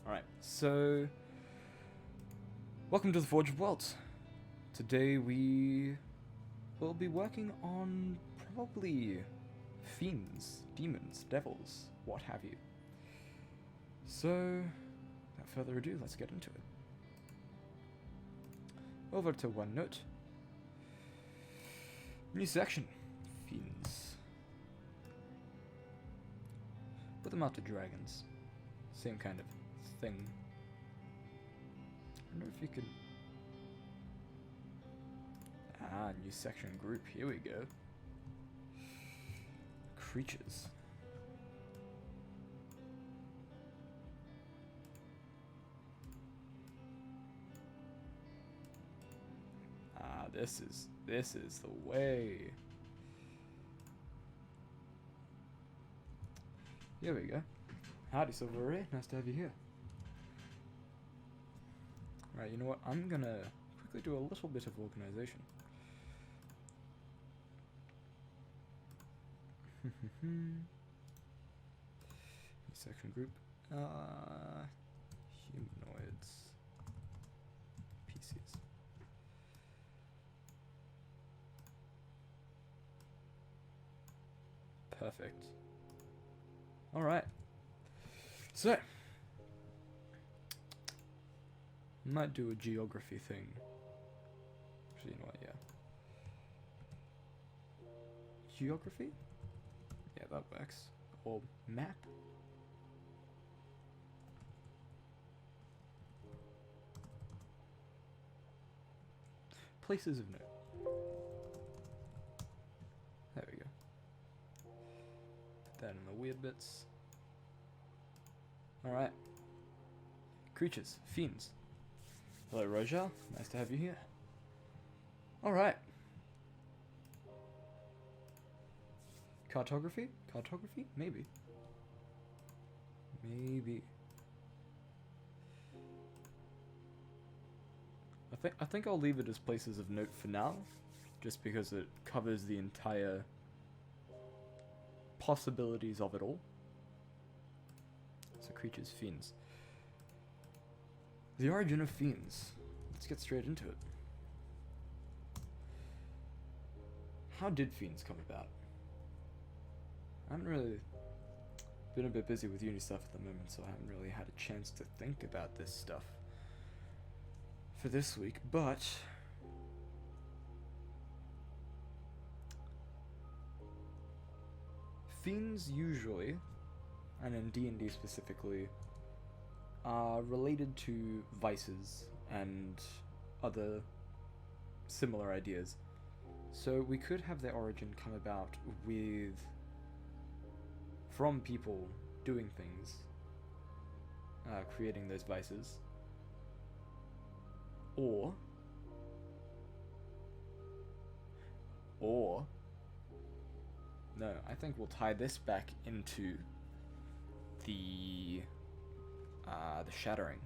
Alright, so welcome to the Forge of Worlds. Today we will be working on probably fiends, demons, devils, what have you. So, without further ado, let's get into it. Over to OneNote. New section, fiends. Put them out to dragons. Same kind of thing. I wonder if you could... Ah, new section group. Here we go. Creatures. Ah, this is the way. Here we go. Howdy, Silver Ray. Nice to have you here. Right, you know what? I'm gonna quickly do a little bit of organization. Section group. Humanoids. PCs. Perfect. Alright. So, might do a geography thing. Actually, you know what, yeah. Geography? Yeah, that works. Or map? Places of note. There we go. Put that in the weird bits. Alright. Creatures. Fiends. Hello, Roja. Nice to have you here. Alright. Cartography? Cartography? Maybe. Maybe. I think I'll leave it as places of note for now, just because it covers the entire possibilities of it all. So creatures, fiends. The origin of fiends. Let's get straight into it. How did fiends come about? I haven't really been a bit busy with uni stuff at the moment, so I haven't really had a chance to think about this stuff for this week, but fiends usually, and in D&D specifically, are related to vices and other similar ideas. So we could have their origin come about from people doing things, creating those vices, or no, I think we'll tie this back into the shattering.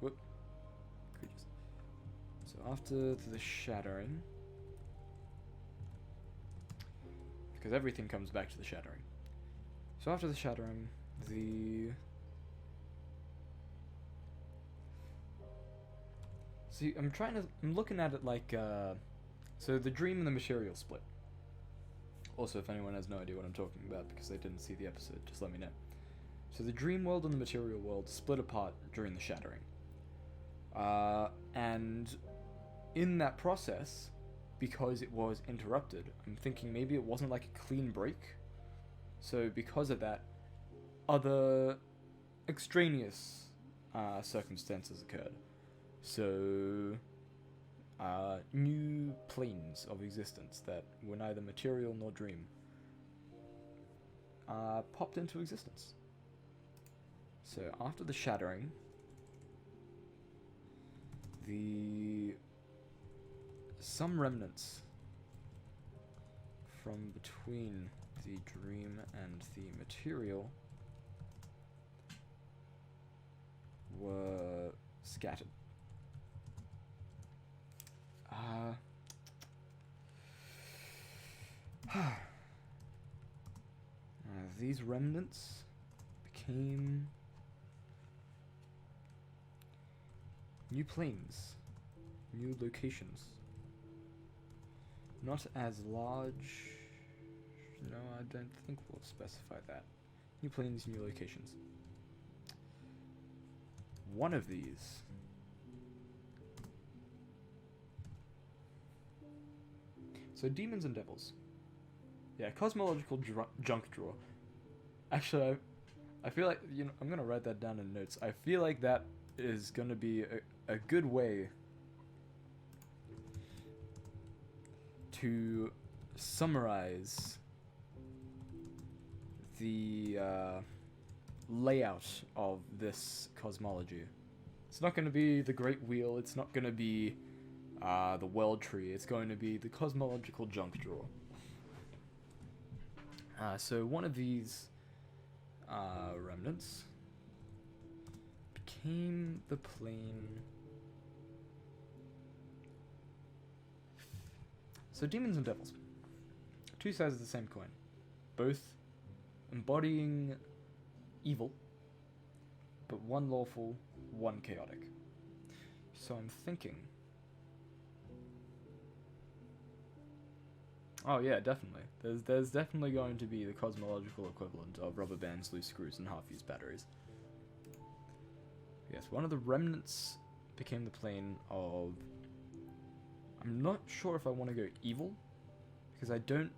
Whoop. Creatures. So after the shattering, because everything comes back to the shattering. So after the shattering, see, I'm looking at it like, so the dream and the material split. Also, if anyone has no idea what I'm talking about because they didn't see the episode, just let me know. So the dream world and the material world split apart during the shattering. And in that process, because it was interrupted, I'm thinking maybe it wasn't like a clean break. So because of that, other extraneous circumstances occurred. So new planes of existence that were neither material nor dream popped into existence. So after the shattering, some remnants from between the dream and the material were scattered. These remnants became new planes, new locations. Not as large. No, I don't think we'll specify that. New planes, new locations. One of these. So demons and devils. Yeah, cosmological junk drawer. Actually, I feel like, you know, I'm gonna write that down in notes. I feel like that is gonna be a good way to summarize the layout of this cosmology. It's not going to be the Great Wheel, it's not going to be the World Tree, it's going to be the cosmological junk drawer. So one of these remnants became the plane. So demons and devils. Two sides of the same coin. Both embodying evil, but one lawful, one chaotic. So I'm thinking... Oh yeah, definitely. There's definitely going to be the cosmological equivalent of rubber bands, loose screws, and half-used batteries. Yes, one of the remnants became the plane of... I'm not sure if I want to go evil, because I don't...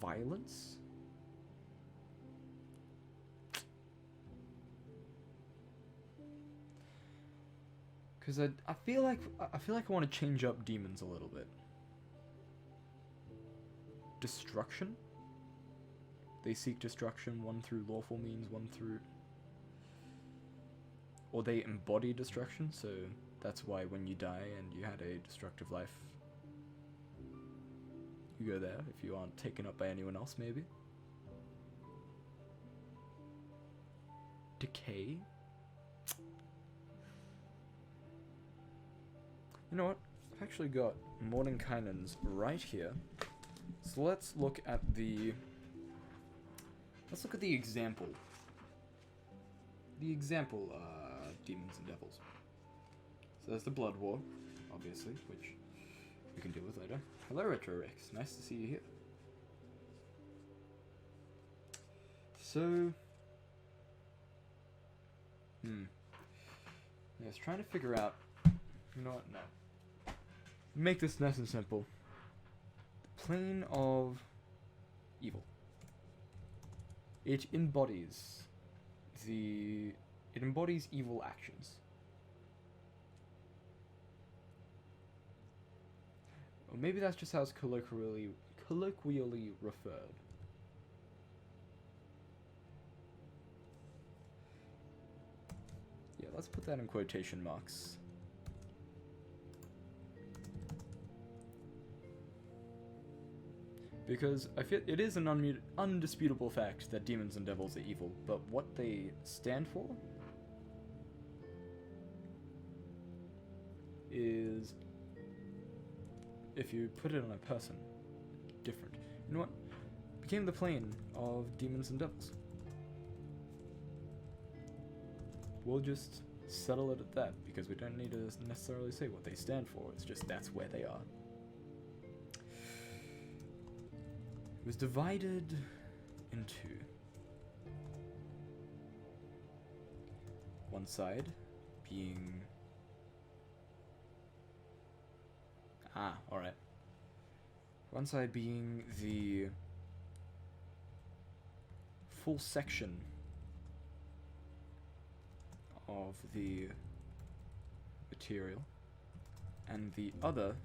Violence? Because I feel like I want to change up demons a little bit. Destruction? They seek destruction, one through lawful means, one through... Or they embody destruction, so that's why when you die and you had a destructive life, you go there if you aren't taken up by anyone else, maybe. Decay? You know what? I've actually got Mordenkainen's right here. So let's look at the... Let's look at the example. The example, demons and devils. So there's the Blood War, obviously, which we can deal with later. Hello, Retrorex. Nice to see you here. So... Yeah, I was trying to figure out... You know what? No. Make this nice and simple. The plane of evil. It embodies evil actions. Or maybe that's just how it's colloquially referred. Yeah, let's put that in quotation marks. Because I feel it is an undisputable fact that demons and devils are evil, but what they stand for is, if you put it on a person, different. You know what? Became the plane of demons and devils. We'll just settle it at that, because we don't need to necessarily say what they stand for, it's just that's where they are. It was divided into one side being... alright. One side being the full section of the material, and the other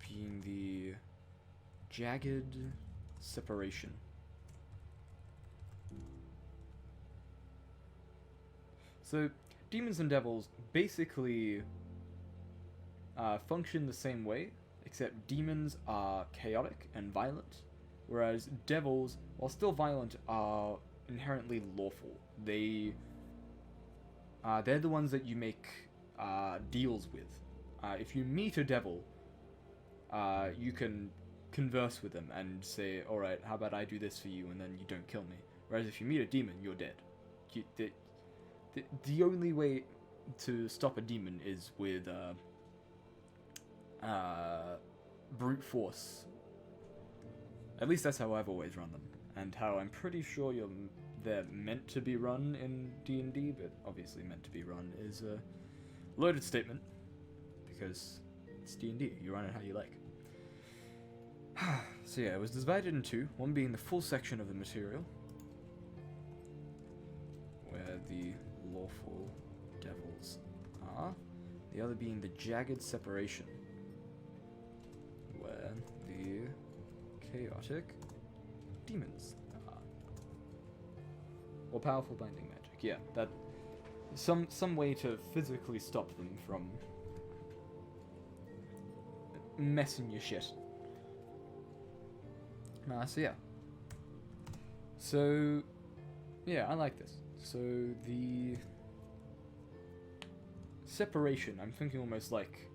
being the jagged separation. So, demons and devils basically function the same way, except demons are chaotic and violent, whereas devils, while still violent, are inherently lawful. They're the ones that you make deals with. If you meet a devil, you can converse with them and say, alright, how about I do this for you and then you don't kill me. Whereas if you meet a demon, you're dead. The only way to stop a demon is with brute force. At least that's how I've always run them, and how I'm pretty sure they're meant to be run in D&D, but obviously meant to be run is a loaded statement, because it's D&D, you run it how you like. So yeah, it was divided in two, one being the full section of the material, where the lawful devils are, the other being the jagged separation, where the chaotic demons are. Or powerful binding magic, yeah, that some way to physically stop them from messing your shit. So yeah, I like this. So the separation, I'm thinking almost like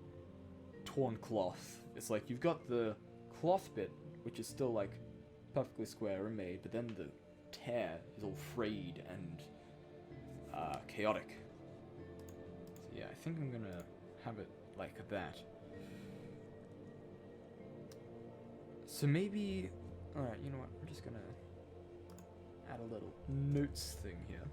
torn cloth. It's like you've got the cloth bit, which is still like perfectly square and made, but then the tear is all frayed and chaotic. So yeah, I think I'm gonna have it like that. So maybe, alright, you know what, we're just gonna add a little notes thing here.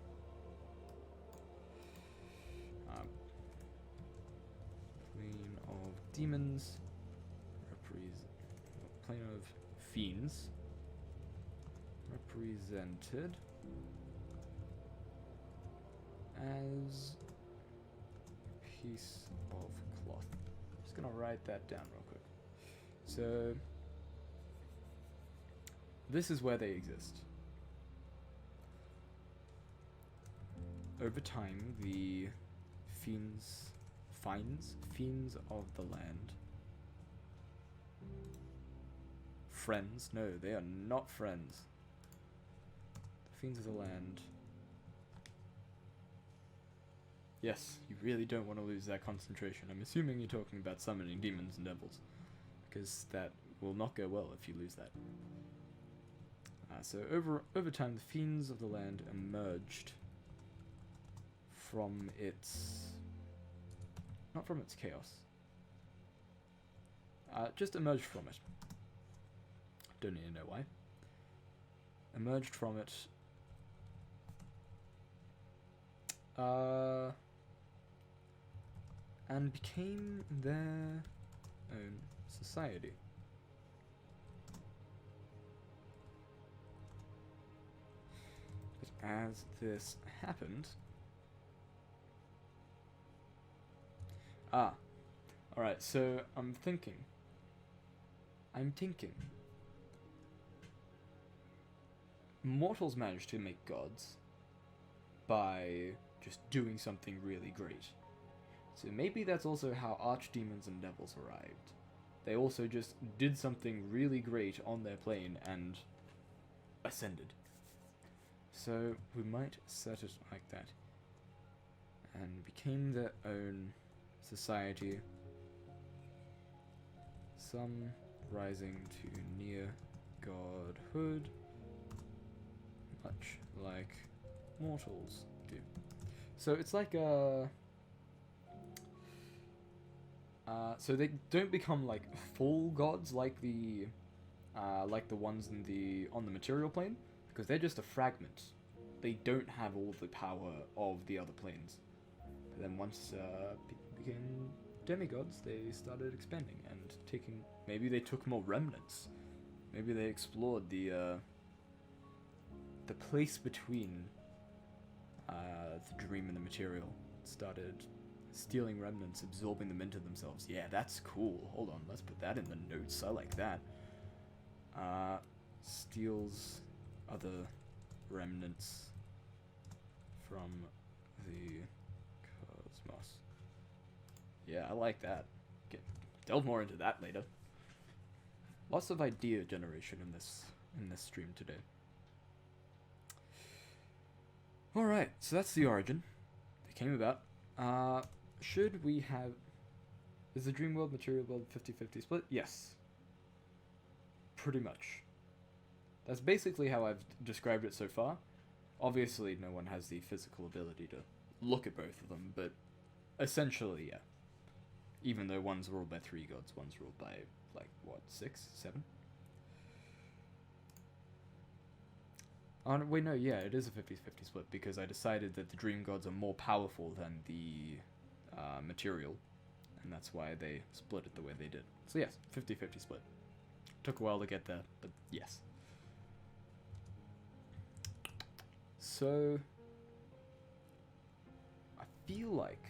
Plane of demons, plane of fiends, represented as a piece of cloth. Just gonna write that down real quick. So this is where they exist. Over time, the fiends of the land. Friends? No, they are not friends. The fiends of the land. Yes, you really don't want to lose that concentration. I'm assuming you're talking about summoning demons and devils, because that will not go well if you lose that. So over time, the fiends of the land emerged from its... not from its chaos. Just emerged from it. Don't need to know why. Emerged from it. And became their own society. But as this happened... alright, so I'm thinking. Mortals managed to make gods by just doing something really great. So maybe that's also how archdemons and devils arrived. They also just did something really great on their plane and ascended. So we might set it like that. And became their own society. Some rising to near godhood, much like mortals do. So it's like so they don't become like full gods like the ones on the material plane, because they're just a fragment. They don't have all the power of the other planes. But then once people became demigods, they started expanding and taking... maybe they took more remnants. Maybe they explored the place between the dream and the material. Started stealing remnants, absorbing them into themselves. Yeah, that's cool. Hold on, let's put that in the notes. I like that. Steals other remnants from the cosmos. Yeah, I like that. Delve more into that later. Lots of idea generation in this stream today. Alright, so that's the origin. They came about. Should we have... is the dream world, material world 50-50 split? Yes. Pretty much. That's basically how I've described it so far. Obviously, no one has the physical ability to look at both of them, but essentially, yeah. Even though one's ruled by 3 gods, one's ruled by, like, what, 6? 7? Oh, wait, no, yeah, it is a 50-50 split, because I decided that the dream gods are more powerful than the material, and that's why they split it the way they did. So yes, 50-50 split. Took a while to get there, but yes. So, I feel like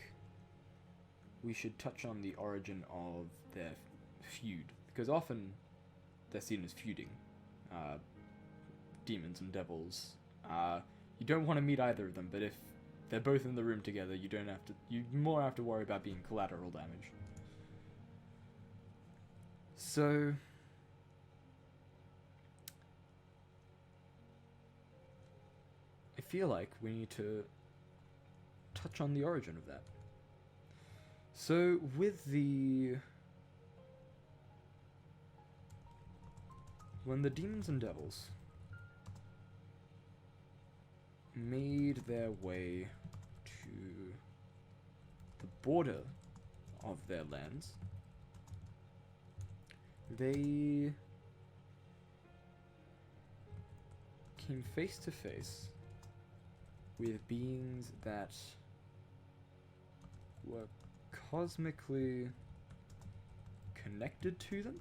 we should touch on the origin of their feud, because often they're seen as feuding. Demons and devils. You don't want to meet either of them, but if they're both in the room together, you don't have to. You more have to worry about being collateral damage. So, I feel like we need to touch on the origin of that. So, with when the demons and devils made their way to the border of their lands, they came face to face with beings that were cosmically connected to them,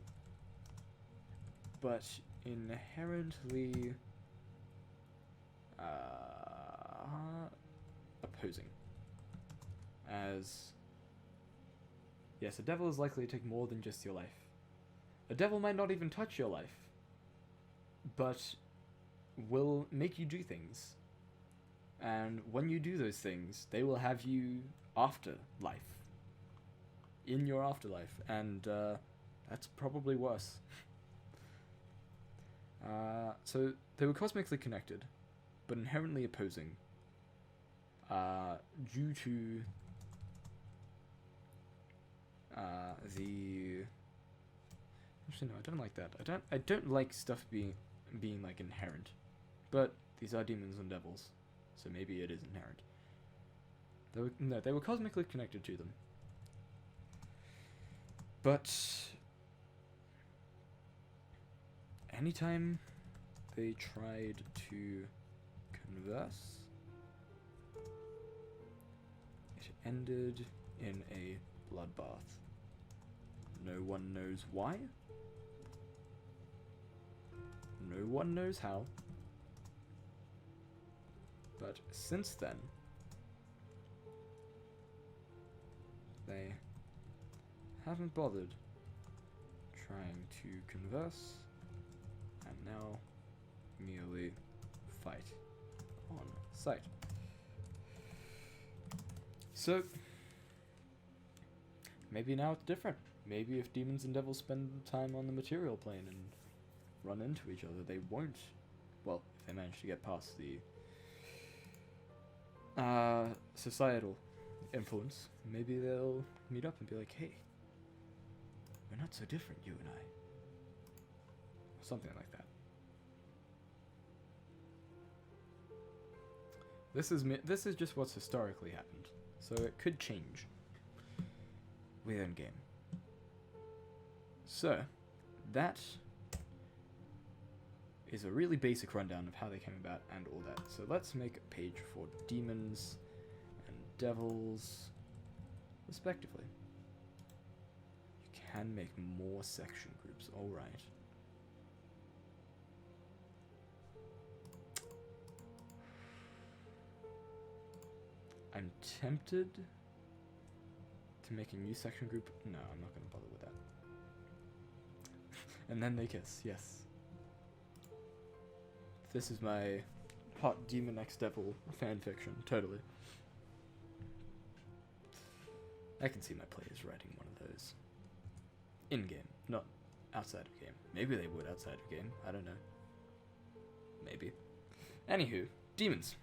but inherently opposing. As, yes, a devil is likely to take more than just your life. A devil might not even touch your life, but will make you do things. And when you do those things, they will have you after life. In your afterlife. And that's probably worse. So they were cosmically connected, but inherently opposing. Due to the... Actually, no, I don't like that. I don't like stuff being like inherent. But these are demons and devils, so maybe it is inherent. They were cosmically connected to them. But anytime they tried to converse, it ended in a bloodbath. No one knows why. No one knows how. But since then, they haven't bothered trying to converse, and now merely fight on sight. So, maybe now it's different. Maybe if demons and devils spend time on the material plane and run into each other, they won't. Well, if they manage to get past the societal influence, maybe they'll meet up and be like, hey, we're not so different, you and I. Something like that. This is just what's historically happened, so it could change within game. So, that is a really basic rundown of how they came about and all that. So let's make a page for demons and devils, respectively. You can make more section groups, alright. I'm tempted to make a new section group. No, I'm not going to bother with that. And then they kiss, yes. This is my hot demon x devil fanfiction, totally. I can see my players writing one of those. In-game, not outside of game. Maybe they would outside of game, I don't know. Maybe. Anywho, demons.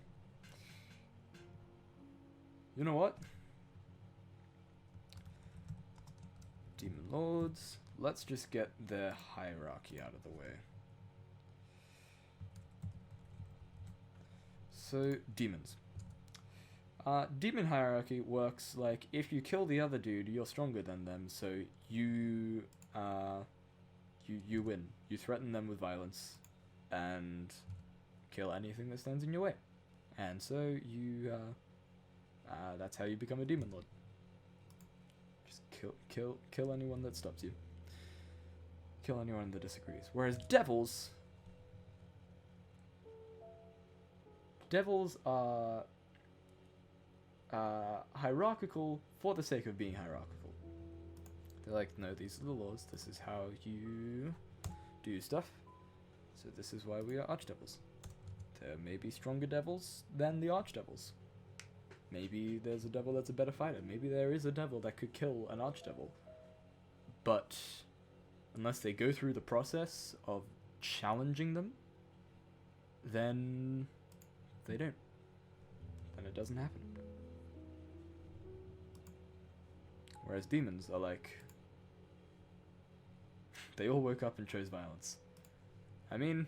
You know what? Demon lords, let's just get their hierarchy out of the way. So, demons. Demon hierarchy works like if you kill the other dude, you're stronger than them, so you win. You threaten them with violence and kill anything that stands in your way. And so you, that's how you become a demon lord. Just kill anyone that stops you. Kill anyone that disagrees. Whereas devils are hierarchical for the sake of being hierarchical. They're like, no, these are the laws. This is how you do stuff. So this is why we are archdevils. There may be stronger devils than the archdevils. Maybe there's a devil that's a better fighter. Maybe there is a devil that could kill an archdevil. But unless they go through the process of challenging them, then they don't. Then it doesn't happen. Whereas demons are like, they all woke up and chose violence. I mean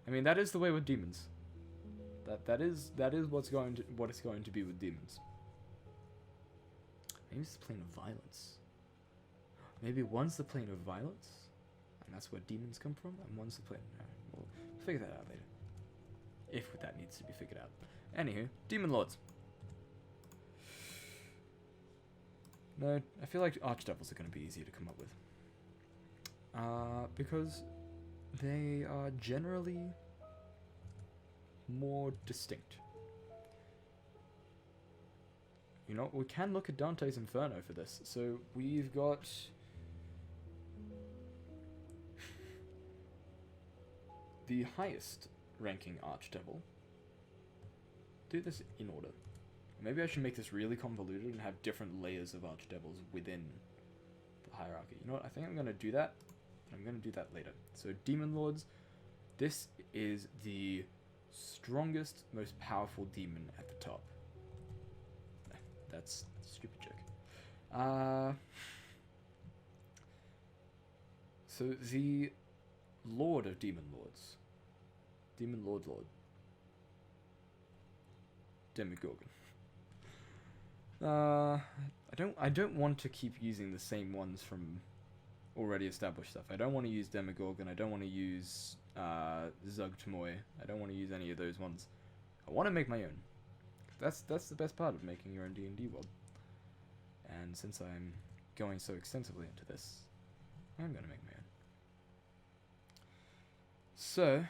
that is the way with demons. That is what it's going to be with demons. Maybe it's the plane of violence. Maybe one's the plane of violence, and that's where demons come from, and one's the plane. No, we'll figure that out later. If that needs to be figured out. Anywho, demon lords. No, I feel like archdevils are going to be easier to come up with. Because they are generally more distinct. You know, we can look at Dante's Inferno for this. So we've got the highest ranking archdevil. Do this in order. Maybe I should make this really convoluted and have different layers of archdevils within the hierarchy. You know what? I think I'm going to do that. I'm going to do that later. So demon lords. This is the strongest, most powerful demon at the top. That's a stupid joke. So the Lord of Demon Lords. Demon Lord. Demogorgon. I don't want to keep using the same ones from already established stuff. I don't want to use Demogorgon. I don't want to use Zugtmoy. I don't want to use any of those ones. I want to make my own. That's the best part of making your own D&D world. And since I'm going so extensively into this, I'm going to make my own. So,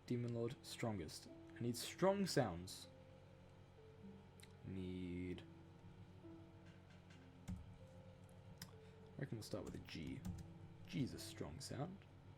Demon Lord, strongest. I need strong sounds. I reckon we'll start with a G. G is a strong sound.